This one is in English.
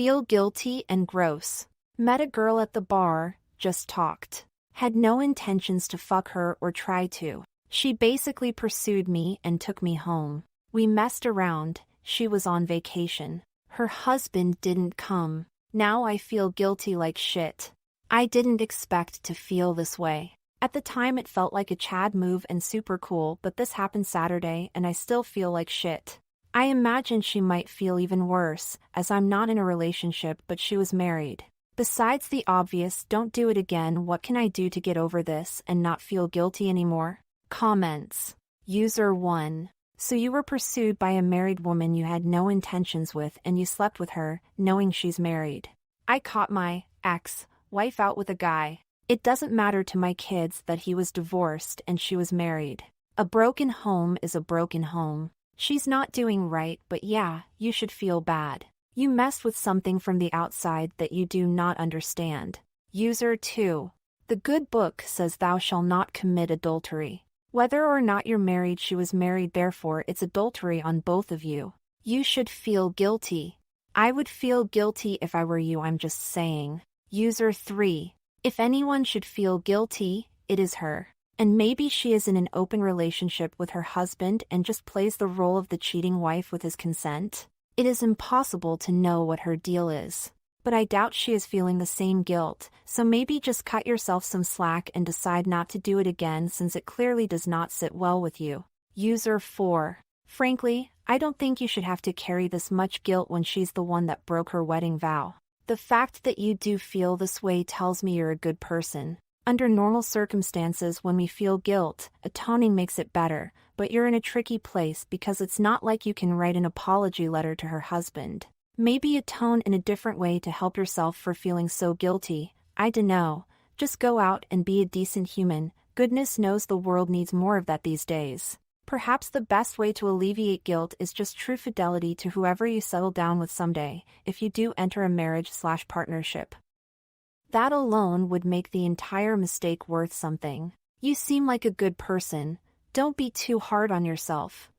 Feel guilty and gross. Met a girl at the bar, just talked. Had no intentions to fuck her or try to. She basically pursued me and took me home. We messed around, she was on vacation. Her husband didn't come. Now I feel guilty like shit. I didn't expect to feel this way. At the time it felt like a Chad move and super cool, but this happened Saturday and I still feel like shit. I imagine she might feel even worse, as I'm not in a relationship but she was married. Besides the obvious, don't do it again. What can I do to get over this and not feel guilty anymore? Comments. User 1. So you were pursued by a married woman you had no intentions with and you slept with her, knowing she's married. I caught my ex-wife out with a guy. It doesn't matter to my kids that he was divorced and she was married. A broken home is a broken home. She's not doing right, but yeah, you should feel bad. You messed with something from the outside that you do not understand. User 2. The good book says thou shalt not commit adultery. Whether or not you're married, she was married, therefore it's adultery on both of you. You should feel guilty. I would feel guilty if I were you, I'm just saying. User 3. If anyone should feel guilty, it is her. And maybe she is in an open relationship with her husband and just plays the role of the cheating wife with his consent. It is impossible to know what her deal is. But I doubt she is feeling the same guilt, so maybe just cut yourself some slack and decide not to do it again since it clearly does not sit well with you. User 4. Frankly, I don't think you should have to carry this much guilt when she's the one that broke her wedding vow. The fact that you do feel this way tells me you're a good person. Under normal circumstances, when we feel guilt, atoning makes it better, but you're in a tricky place because it's not like you can write an apology letter to her husband. Maybe atone in a different way to help yourself for feeling so guilty. I dunno. Just go out and be a decent human. Goodness knows the world needs more of that these days. Perhaps the best way to alleviate guilt is just true fidelity to whoever you settle down with someday, if you do enter a marriage/partnership. That alone would make the entire mistake worth something. You seem like a good person. Don't be too hard on yourself.